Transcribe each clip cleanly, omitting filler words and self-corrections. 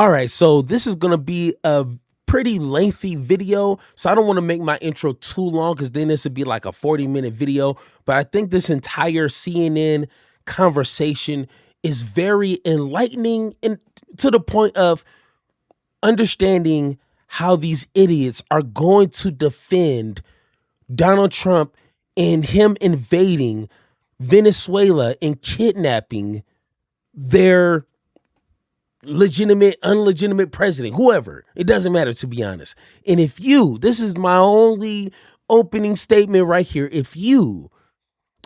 All right, so this is going to be a pretty lengthy video, so I don't want to make my intro too long because then this would be like a 40-minute video. But I think this entire CNN conversation is very enlightening and to the point of understanding how these idiots are going to defend Donald Trump and him invading Venezuela and kidnapping their legitimate, unlegitimate president, whoever. It doesn't matter, to be honest. And if this is my only opening statement right here, if you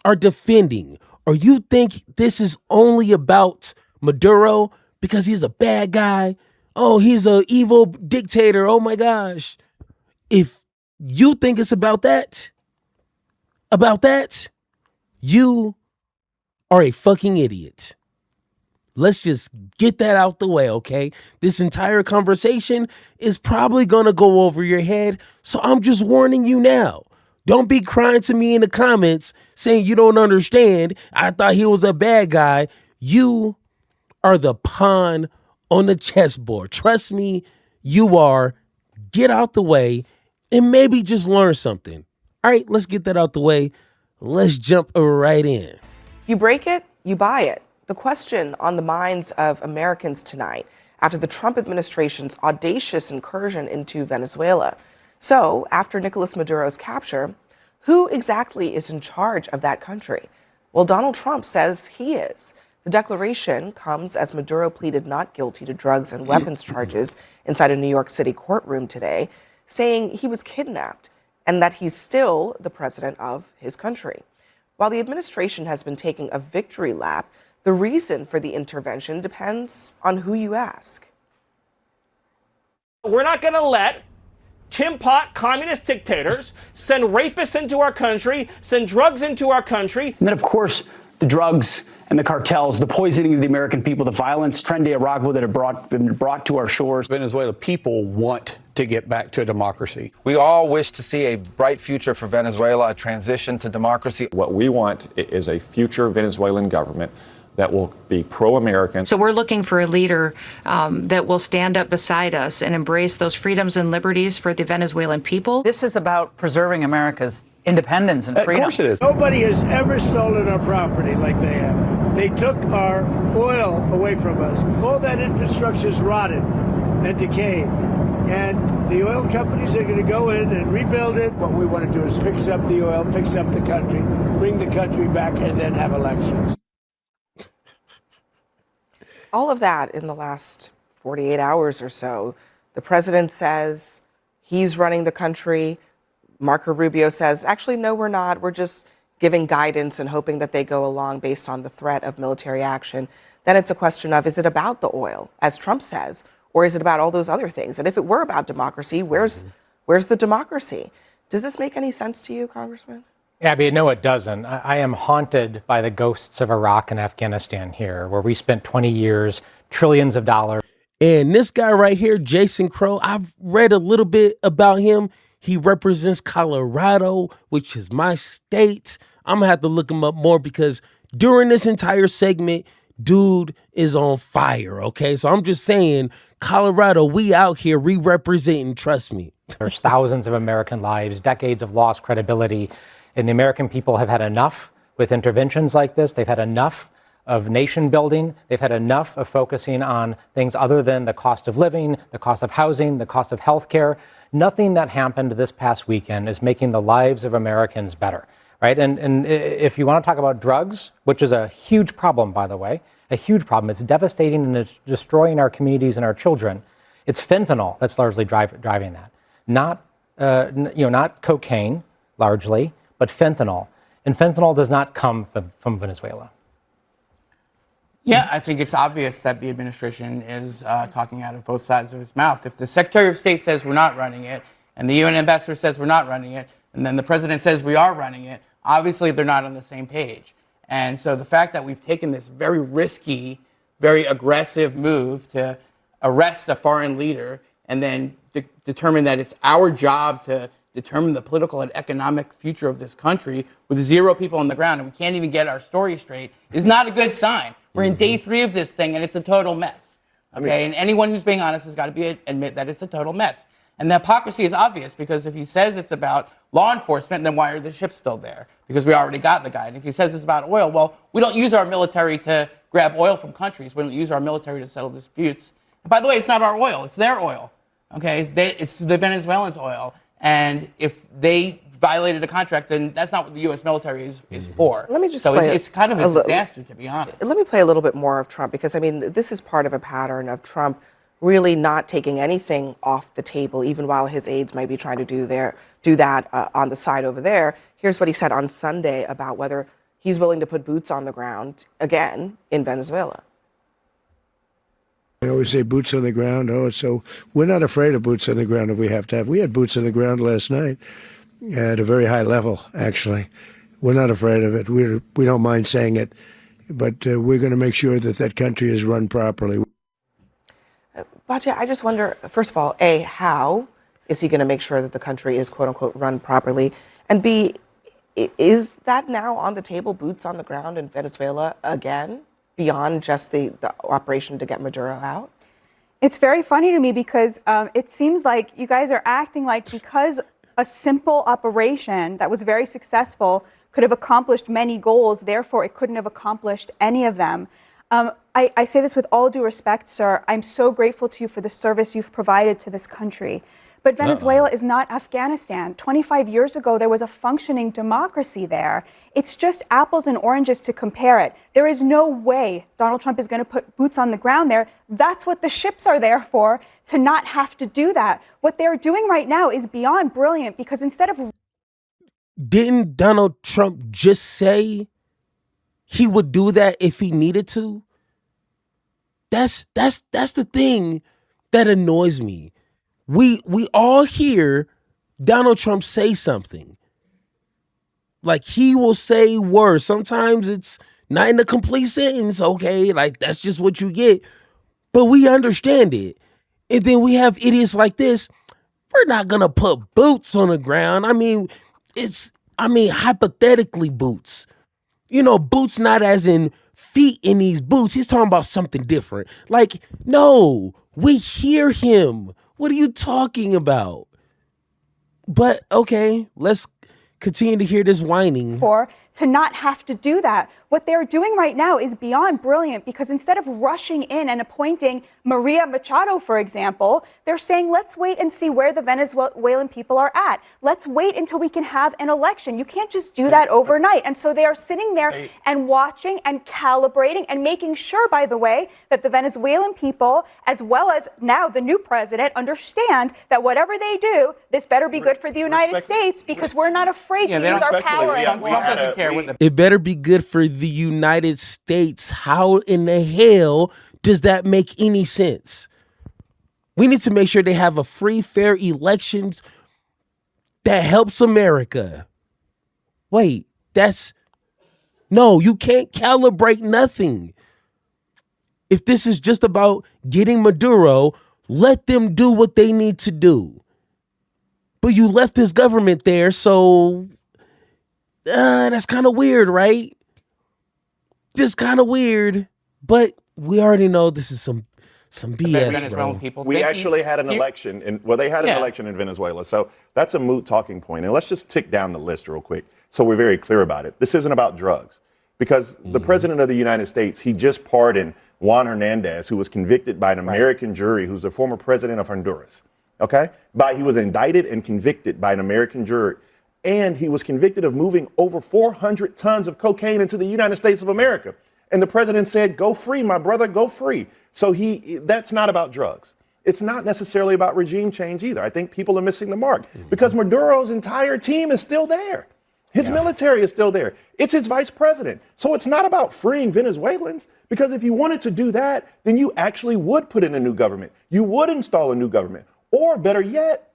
are defending or you think this is only about Maduro because he's a bad guy, oh, he's an evil dictator, oh my gosh. If you think it's about that, you are a fucking idiot. Let's just get that out the way, okay? This entire conversation is probably going to go over your head, so I'm just warning you now. Don't be crying to me in the comments saying you don't understand. I thought he was a bad guy. You are the pawn on the chessboard. Trust me, you are. Get out the way and maybe just learn something. All right, let's get that out the way. Let's jump right in. You break it, you buy it. The question on the minds of Americans tonight after the Trump administration's audacious incursion into Venezuela. So, after Nicolas Maduro's capture, who exactly is in charge of that country? Well, Donald Trump says he is. The declaration comes as Maduro pleaded not guilty to drugs and weapons charges inside a New York City courtroom today, saying he was kidnapped and that he's still the president of his country. While the administration has been taking a victory lap, the reason for the intervention depends on who you ask. We're not going to let Tin Pot communist dictators send rapists into our country, send drugs into our country. And then, of course, the drugs and the cartels, the poisoning of the American people, the violence, Tren de Aragua that have been brought to our shores. Venezuela people want to get back to a democracy. We all wish to see a bright future for Venezuela, a transition to democracy. What we want is a future Venezuelan government that will be pro-American. So we're looking for a leader that will stand up beside us and embrace those freedoms and liberties for the Venezuelan people. This is about preserving America's independence and freedom. Of course it is. Nobody has ever stolen our property like they have. They took our oil away from us. All that infrastructure is rotted and decayed. And the oil companies are going to go in and rebuild it. What we want to do is fix up the oil, fix up the country, bring the country back, and then have elections. All of that in the last 48 hours or so. The president says he's running the country. Marco Rubio says, actually, no, we're not. We're just giving guidance and hoping that they go along based on the threat of military action. Then it's a question of, is it about the oil, as Trump says, or is it about all those other things? And if it were about democracy, where's the democracy? Does this make any sense to you, Congressman? Abby, no, it doesn't. I am haunted by the ghosts of Iraq and Afghanistan here, where we spent 20 years, trillions of dollars. And this guy right here, Jason Crow, I've read a little bit about him. He represents Colorado, which is my state. I'm going to have to look him up more because during this entire segment, dude is on fire, okay? So I'm just saying, Colorado, we out here, we representing, trust me. There's thousands of American lives, decades of lost credibility. And the American people have had enough with interventions like this. They've had enough of nation building. They've had enough of focusing on things other than the cost of living, the cost of housing, the cost of health care. Nothing that happened this past weekend is making the lives of Americans better, right? And if you want to talk about drugs, which is a huge problem, by the way, a huge problem. It's devastating and it's destroying our communities and our children. It's fentanyl that's largely driving that. Not cocaine, largely, but fentanyl. And fentanyl does not come from Venezuela. Yeah, I think it's obvious that the administration is talking out of both sides of its mouth. If the Secretary of State says we're not running it, and the UN ambassador says we're not running it, and then the president says we are running it, obviously they're not on the same page. And so the fact that we've taken this very risky, very aggressive move to arrest a foreign leader and then determine that it's our job to determine the political and economic future of this country with 0 people on the ground and we can't even get our story straight is not a good sign. We're in day 3 of this thing and it's a total mess. Okay, and anyone who's being honest has got to admit that it's a total mess. And the hypocrisy is obvious, because if he says it's about law enforcement, then why are the ships still there? Because we already got the guy. And if he says it's about oil, well, we don't use our military to grab oil from countries. We don't use our military to settle disputes. And by the way, it's not our oil. It's their oil. Okay, it's the Venezuelans' oil. And if they violated a contract, then that's not what the U.S. military is for. Let me just so it's kind of a disaster, to be honest. Let me play a little bit more of Trump, because, I mean, this is part of a pattern of Trump really not taking anything off the table, even while his aides might be trying to do that on the side over there. Here's what he said on Sunday about whether he's willing to put boots on the ground again in Venezuela. I always say boots on the ground. So we're not afraid of boots on the ground if we have to have. We had boots on the ground last night at a very high level, actually. We're not afraid of it. We don't mind saying it, but we're going to make sure that that country is run properly. Batya, I just wonder, first of all, A, how is he going to make sure that the country is, quote unquote, run properly? And B, is that now on the table, boots on the ground in Venezuela again, beyond just the operation to get Maduro out? It's very funny to me, because it seems like you guys are acting like because a simple operation that was very successful could have accomplished many goals, therefore it couldn't have accomplished any of them. I say this with all due respect, sir. I'm so grateful to you for the service you've provided to this country. But Venezuela is not Afghanistan. 25 years ago, there was a functioning democracy there. It's just apples and oranges to compare it. There is no way Donald Trump is going to put boots on the ground there. That's what the ships are there for, to not have to do that. What they're doing right now is beyond brilliant, because instead of... Didn't Donald Trump just say he would do that if he needed to? That's the thing that annoys me. We all hear Donald Trump say something. Like, he will say words. Sometimes it's not in a complete sentence, okay? Like, that's just what you get. But we understand it. And then we have idiots like this. We're not gonna put boots on the ground. I mean, hypothetically boots. You know, boots not as in feet in these boots. He's talking about something different. Like, no, we hear him. What are you talking about? But, okay, let's continue to hear this whining. To not have to do that. What they're doing right now is beyond brilliant, because instead of rushing in and appointing Maria Machado, for example, they're saying, let's wait and see where the Venezuelan people are at. Let's wait until we can have an election. You can't just do that overnight. And so they are sitting there and watching and calibrating and making sure, by the way, that the Venezuelan people, as well as now the new president, understand that whatever they do, this better be good for the United States, because we're not afraid to use our power anymore. It better be good for the United States. How in the hell does that make any sense? We need to make sure they have a free, fair elections that helps America. Wait, no, you can't calibrate nothing. If this is just about getting Maduro, let them do what they need to do. But you left this government there, so that's kind of weird, right? Just kind of weird. But we already know this is some BS, bro. We actually had an election, they had an election in Venezuela, so that's a moot talking point. And let's just tick down the list real quick so we're very clear about it. This isn't about drugs, because the president of the United States, he just pardoned Juan Hernandez, who was convicted by an American jury, who's the former president of Honduras. Okay? He was indicted and convicted by an American jury. And he was convicted of moving over 400 tons of cocaine into the United States of America. And the president said, go free, my brother, go free. So that's not about drugs. It's not necessarily about regime change either. I think people are missing the mark, because Maduro's entire team is still there. His military is still there. It's his vice president. So it's not about freeing Venezuelans, because if you wanted to do that, then you actually would put in a new government. You would install a new government. Or better yet,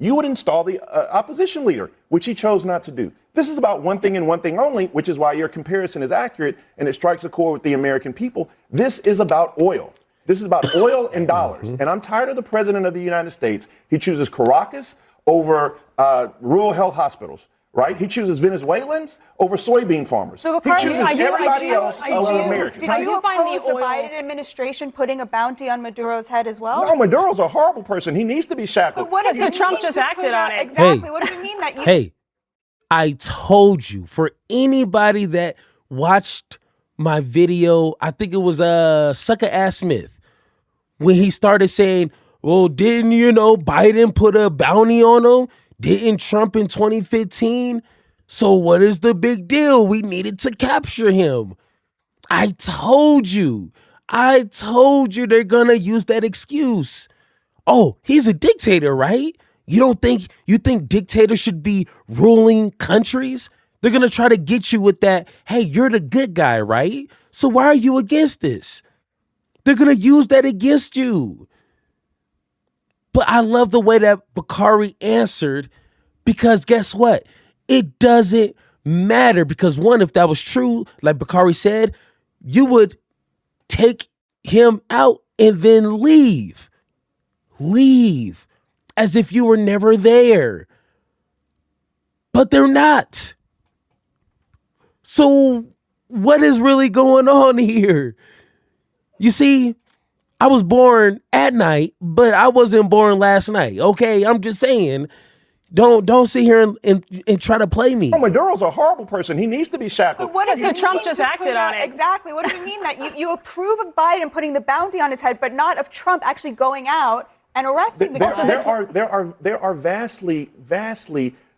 you would install the opposition leader, which he chose not to do. This is about one thing and one thing only, which is why your comparison is accurate and it strikes a chord with the American people. This is about oil. This is about oil and dollars. And I'm tired of the president of the United States. He chooses Caracas over rural health hospitals, right? He chooses Venezuelans over soybean farmers. So He chooses everybody else over Americans. Did you oppose the Biden administration putting a bounty on Maduro's head as well? No, Maduro's a horrible person. He needs to be shackled. But what does So it Trump mean just to acted put on a- it. Exactly. Hey. What do you mean that you... Hey, I told you, for anybody that watched my video, I think it was Sucker Ass Smith, when he started saying, well, didn't, Biden put a bounty on him? Didn't Trump in 2015? So what is the big deal? We needed to capture him. I told you they're gonna use that excuse. Oh, he's a dictator, right? You think dictators should be ruling countries? They're gonna try to get you with that, hey, you're the good guy, right? So why are you against this? They're gonna use that against you. But I love the way that Bakari answered, because guess what? It doesn't matter, because one, if that was true, like Bakari said, you would take him out and then leave as if you were never there. But they're not. So what is really going on here? You see, I was born at night, but I wasn't born last night. Okay, I'm just saying, don't sit here and try to play me. No, Maduro's a horrible person. He needs to be shackled. But what does So it Trump mean just to acted put on it. Exactly. What do you mean that you approve of Biden putting the bounty on his head, but not of Trump actually going out and arresting the guy? There are vastly,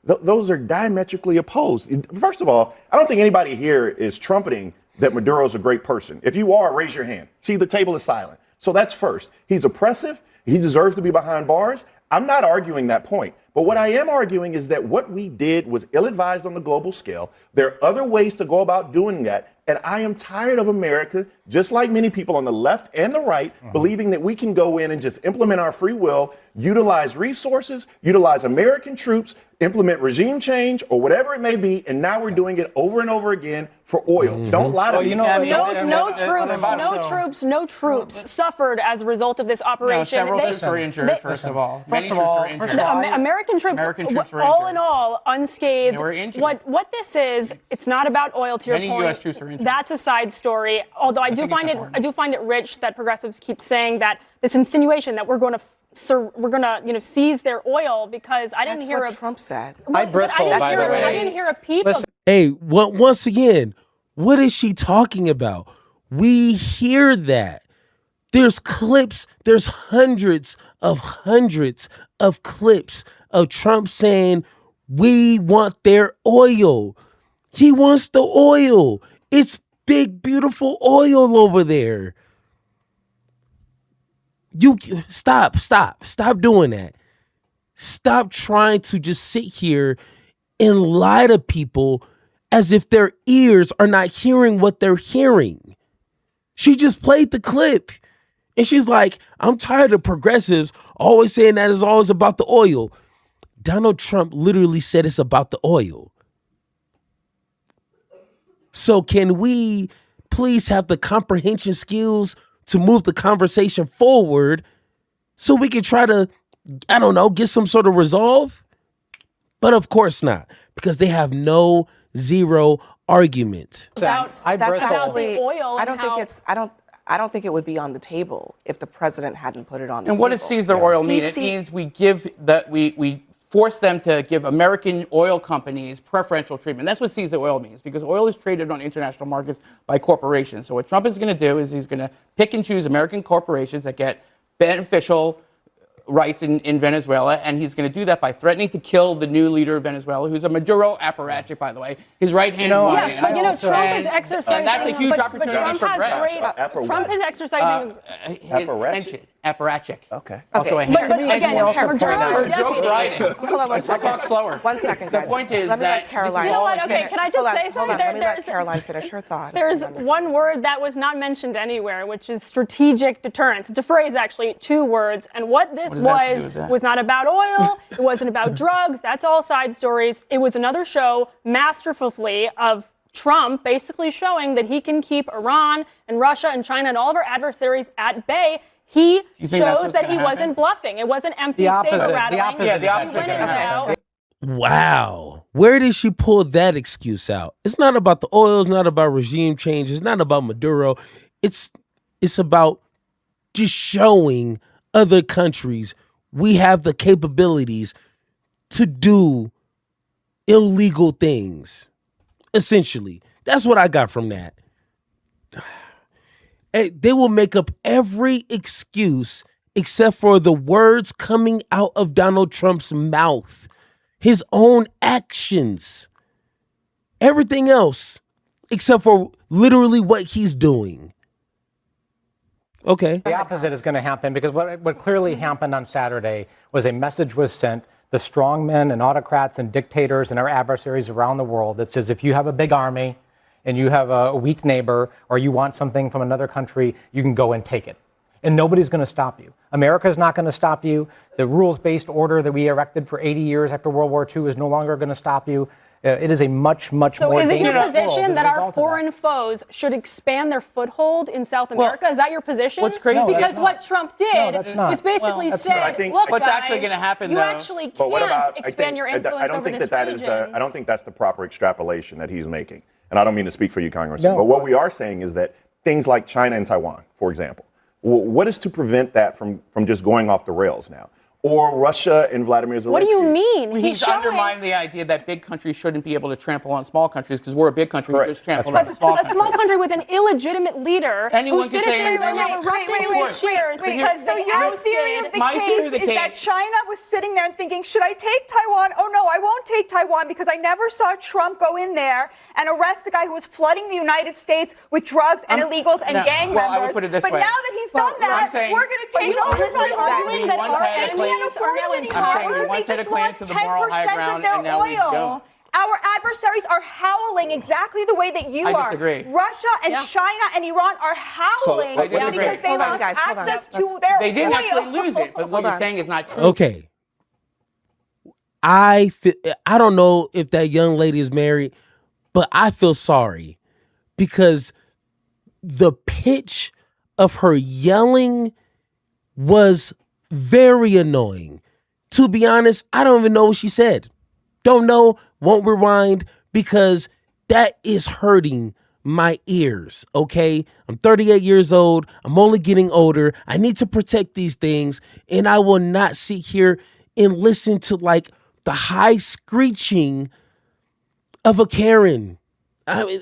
those are diametrically opposed. First of all, I don't think anybody here is trumpeting that Maduro's a great person. If you are, raise your hand. See, the table is silent. So that's first. He's oppressive. He deserves to be behind bars. I'm not arguing that point. But what I am arguing is that what we did was ill-advised on the global scale. There are other ways to go about doing that. And I am tired of America, just like many people on the left and the right, believing that we can go in and just implement our free will, utilize resources, utilize American troops, implement regime change or whatever it may be, and now we're doing it over and over again for oil. Don't lie to me. No troops suffered as a result of this operation. No, several troops were injured, first of all. Many troops were injured. American troops were all in all unscathed. They were injured. What this is, it's not about oil, to your Many point. U.S. troops were injured. That's a side story. Although I do find it rich that progressives keep saying that this insinuation that we're going to seize their oil, because I didn't hear what Trump said. I didn't hear a peep of. Hey, once again, what is she talking about? We hear that. There's clips, there's hundreds of clips of Trump saying, we want their oil. He wants the oil. It's big, beautiful oil over there. You stop doing that. Stop trying to just sit here and lie to people as if their ears are not hearing what they're hearing. She just played the clip and she's like, I'm tired of progressives always saying that it's always about the oil. Donald Trump literally said it's about the oil. So can we please have the comprehension skills to move the conversation forward so we can try to, get some sort of resolve? But of course not, because they have zero argument. That's actually oil. I don't think it would be on the table if the president hadn't put it on the table. And what does seize their oil mean? It means we force them to give American oil companies preferential treatment. That's what seize the oil means, because oil is traded on international markets by corporations. So what Trump is going to do is he's going to pick and choose American corporations that get beneficial rights in Venezuela, and he's going to do that by threatening to kill the new leader of Venezuela, who's a Maduro apparatchik, by the way. His right-hand woman. Yes, but Trump is exercising. That's a huge opportunity Trump for Trump is exercising. Apparatchik. Okay. Also a But again, Maduro Joe Friday. Hold on one second. Slower. 1 second, guys. The point is let me that let Caroline. You know what? Okay, can I just say Hold on. something? Let me let Caroline finish her thought. There's one word that was not mentioned anywhere, which is strategic deterrence. It's a phrase, actually, 2 words. And what this was not about oil. It wasn't about drugs. That's all side stories. It was another show, masterfully, of Trump basically showing that he can keep Iran and Russia and China and all of our adversaries at bay. He shows that he wasn't bluffing. It wasn't empty saber rattling. Yeah, the opposite. Wow. Where did she pull that excuse out? It's not about the oil. It's not about regime change. It's not about Maduro. It's about just showing other countries we have the capabilities to do illegal things. Essentially, that's what I got from that. They will make up every excuse except for the words coming out of Donald Trump's mouth, his own actions, everything else except for literally what he's doing. Okay. The opposite is going to happen because what clearly happened on Saturday was a message was sent the strongmen and autocrats and dictators and our adversaries around the world that says if you have a big army and you have a weak neighbor or you want something from another country, you can go and take it. And nobody's going to stop you. America's not going to stop you. The rules-based order that we erected for 80 years after World War II is no longer going to stop you. It is a much more dangerous world. So is it your position that our foreign foes should expand their foothold in South America? Is that your position? What's crazy? No, because what Trump did was basically said, look, what's guys, actually going to happen, you though? actually can't expand your influence I don't over think this region. I don't think that's the proper extrapolation that he's making. And I don't mean to speak for you, Congressman, but what we are saying is that things like China and Taiwan, for example, what is to prevent that from just going off the rails now? Or Russia and Vladimir Zelensky. What do you mean? He's undermining the idea that big countries shouldn't be able to trample on small countries because we're a big country. We just trample on small countries. A small country with an illegitimate leader Anyone whose can say citizens are now erupting into cheers because so your theory of the case is that China was sitting there and thinking, should I take Taiwan? Oh no, I won't take Taiwan because I never saw Trump go in there and arrest a guy who was flooding the United States with drugs and illegals and gang members. I would put it this but way. now that he's done that, we're going to take over arguing that our enemies are now in power. One set of claims to the moral high ground, and now we don't. Our adversaries are howling exactly the way that you are. I disagree. Russia and China and Iran are howling because they lost access to their oil. They didn't actually lose it, but what you're saying is not true. Okay. I don't know if that young lady is married, but I feel sorry because the pitch of her yelling was very annoying. To be honest, I don't even know what she said. Don't know, won't rewind because that is hurting my ears, okay? I'm 38 years old. I'm only getting older. I need to protect these things, and I will not sit here and listen to like the high screeching of a Karen.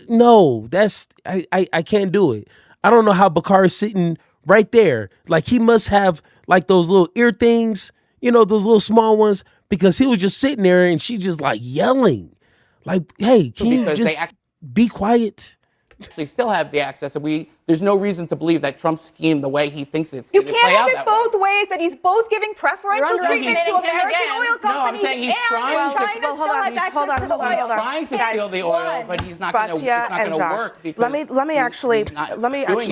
No, I can't do it. I don't know how Bakar is sitting right there. Like he must have like those little ear things, you know, those little small ones, because he was just sitting there and she just like yelling. Like, hey, can you just be quiet? They still have the access. There's no reason to believe that Trump's scheme the way he thinks it's going to play out. You can't have it both ways, that he's both giving preferential treatment to American oil companies I'm saying he's and China still has access to the oil. He's trying to steal the oil, but he's not going to work. Let me actually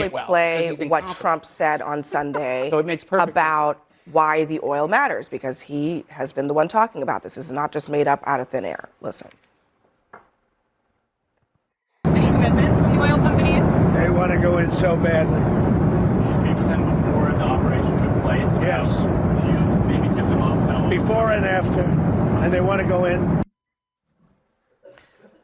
play what Trump said on Sunday about why the oil matters, because he has been the one talking about this. This is not just made up out of thin air. Listen. Oil companies? They want to go in so badly. Did you speak to them before the operation took place? Yes. Did you maybe tip them off? Before and after. And they want to go in.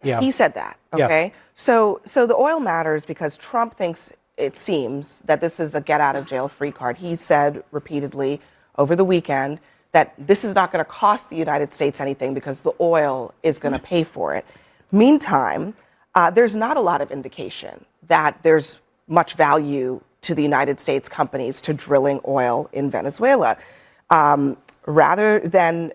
Yeah. He said that, okay? Yeah. So the oil matters because Trump thinks, it seems, that this is a get-out-of-jail-free card. He said repeatedly over the weekend that this is not going to cost the United States anything because the oil is going to pay for it. Meantime, there's not a lot of indication that there's much value to the United States companies to drilling oil in Venezuela. Rather than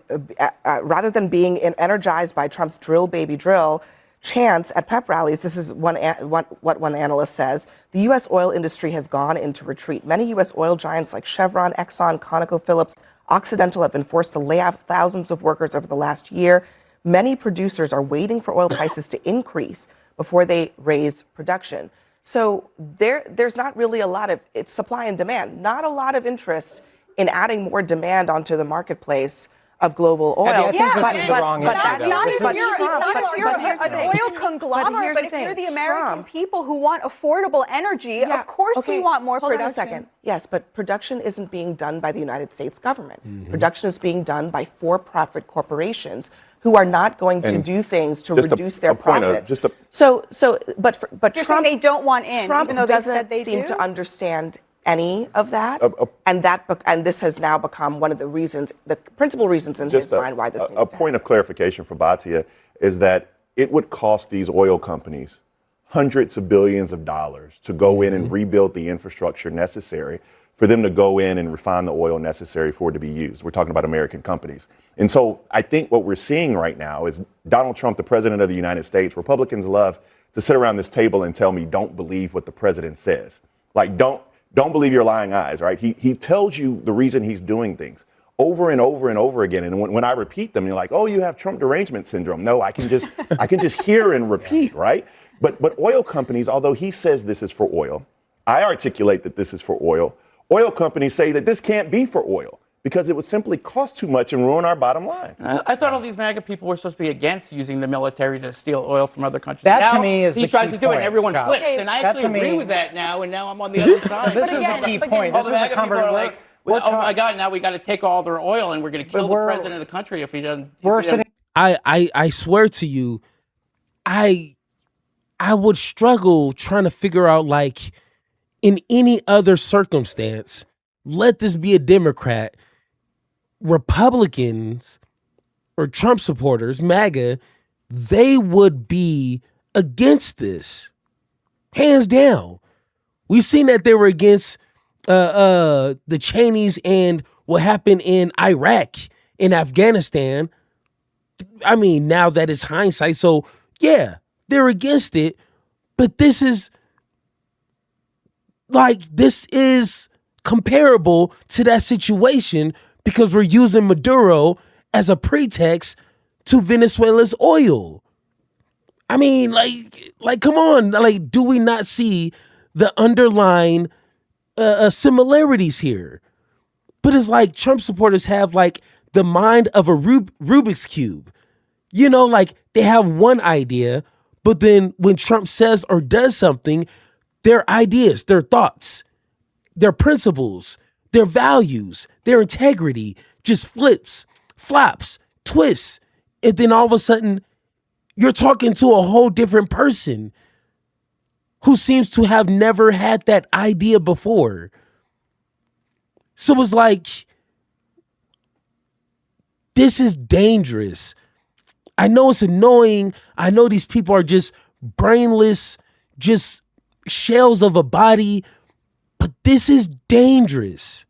being energized by Trump's drill, baby, drill chants at pep rallies, this is what one analyst says, the U.S. oil industry has gone into retreat. Many U.S. oil giants like Chevron, Exxon, ConocoPhillips, Occidental have been forced to lay off thousands of workers over the last year. Many producers are waiting for oil prices to increase before they raise production. So there's not really a lot of, it's supply and demand, not a lot of interest in adding more demand onto the marketplace of global oil. I think this is the wrong issue, not if you're an oil But conglomerate, but if you're the American people who want affordable energy, of course we want more production. Hold on a second. Yes, but production isn't being done by the United States government. Production is being done by for-profit corporations who are not going to And do things to just reduce their a point of- profits. just a- But You're saying Trump, they don't want in, Trump even though they doesn't said they seem do? to understand any of that, and this has now become one of the reasons, the principal reasons in his mind why this needs a point of clarification for Batia is that it would cost these oil companies hundreds of billions of dollars to go in and rebuild the infrastructure necessary for them to go in and refine the oil necessary for it to be used. We're talking about American companies. And so I think what we're seeing right now is Donald Trump, the president of the United States. Republicans love to sit around this table and tell me, don't believe what the president says. Like, don't believe your lying eyes, right? He tells you the reason he's doing things over and over and over again. And when I repeat them, you're like, oh, you have Trump derangement syndrome. No, I can just hear and repeat, right? But oil companies, although he says this is for oil, I articulate that this is for oil. Oil companies say that this can't be for oil because it would simply cost too much and ruin our bottom line. I thought all these MAGA people were supposed to be against using the military to steal oil from other countries. That, now, to me, is he the tries key to do it, point, and everyone Charles. flips. Okay, And I that, actually to me- agree with that now, and now I'm on the other side. This is the key point. All This the is the MAGA people are like, we're oh my God, now we got to take all their oil, and we're going to kill the president of the country if he doesn't. I swear to you, I would struggle trying to figure out, like, in any other circumstance, let this be a Democrat, Republicans or Trump supporters, MAGA, they would be against this, hands down. We've seen that they were against the Cheneys and what happened in Iraq, in Afghanistan. I mean, now that is hindsight. So yeah, they're against it, but this is comparable to that situation because we're using Maduro as a pretext to Venezuela's oil. I mean, like, come on. Like, do we not see the underlying similarities here? But it's like Trump supporters have like the mind of a Rubik's Cube. You know, like they have one idea, but then when Trump says or does something, their ideas, their thoughts, their principles, their values, their integrity just flips, flops, twists. And then all of a sudden, you're talking to a whole different person who seems to have never had that idea before. So it's like, this is dangerous. I know it's annoying. I know these people are just brainless, just shells of a body, but this is dangerous.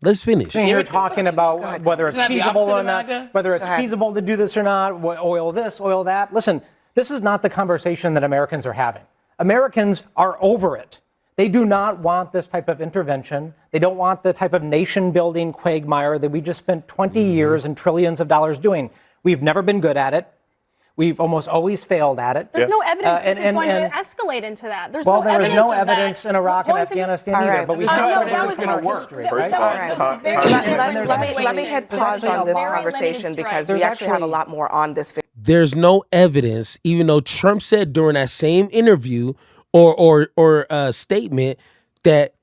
Let's finish. You're talking about whether it's feasible or not, whether it's feasible to do this or not, oil this, oil that. Listen, this is not the conversation that Americans are having. Americans are over it. They do not want this type of intervention. They don't want the type of nation-building quagmire that we just spent 20 years and trillions of dollars doing. We've never been good at it. We've almost always failed at it. There's no evidence this is going to escate into that. There's no there was evidence no of evidence that. in Iraq and Afghanistan either, but we have evidence in our history, right? Let me hit pause on this conversation because we actually have a lot more on this. There's no evidence, even though Trump said during that same interview or statement that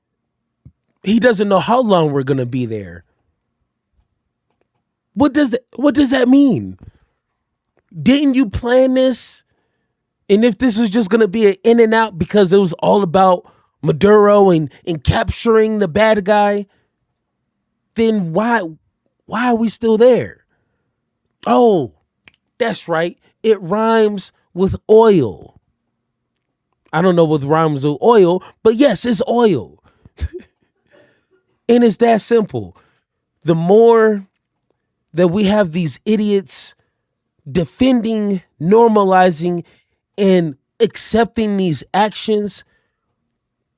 he doesn't know how long we're going to be there. What does that mean? Didn't you plan this? And if this was just going to be an in and out because it was all about Maduro and capturing the bad guy, then why are we still there? Oh, that's right. It rhymes with oil. I don't know what rhymes with oil, but yes, it's oil. And it's that simple. The more that we have these idiots defending, normalizing, and accepting these actions,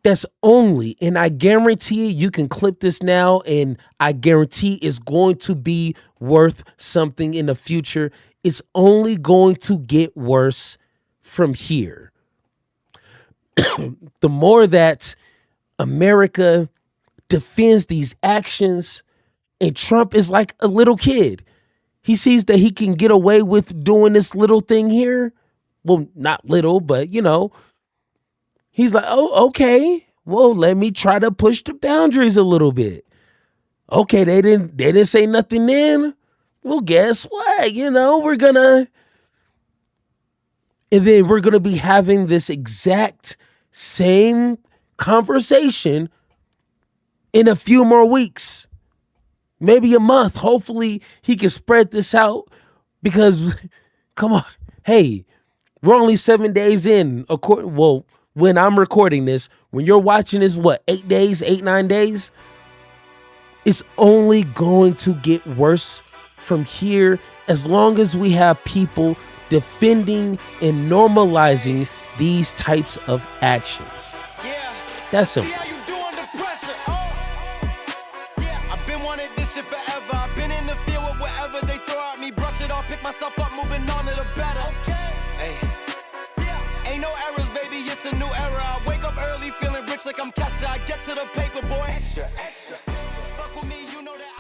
that's only, and I guarantee you can clip this now, and I guarantee it's going to be worth something in the future. It's only going to get worse from here. The more that America defends these actions, and Trump is like a little kid. He sees that he can get away with doing this little thing here. Well, not little, but you know, he's like, oh, okay. Well, let me try to push the boundaries a little bit. Okay, they didn't say nothing then. well, guess what? We're gonna be having this exact same conversation in a few more weeks, maybe a month. Hopefully he can spread this out because, come on, hey, we're only 7 days in. Well, when I'm recording this, when you're watching this, what, 8 days, 9 days? It's only going to get worse from here as long as we have people defending and normalizing these types of actions. That's simple. I've been wanting this shit forever. I've been in the field with whatever they throw at me. Brush it off, pick myself up, moving on to the better. Hey. Ain't no errors, baby, it's a new era. I wake up early feeling rich like I'm Kesha. I get to the paper, boy. Extra. Fuck with me, you know that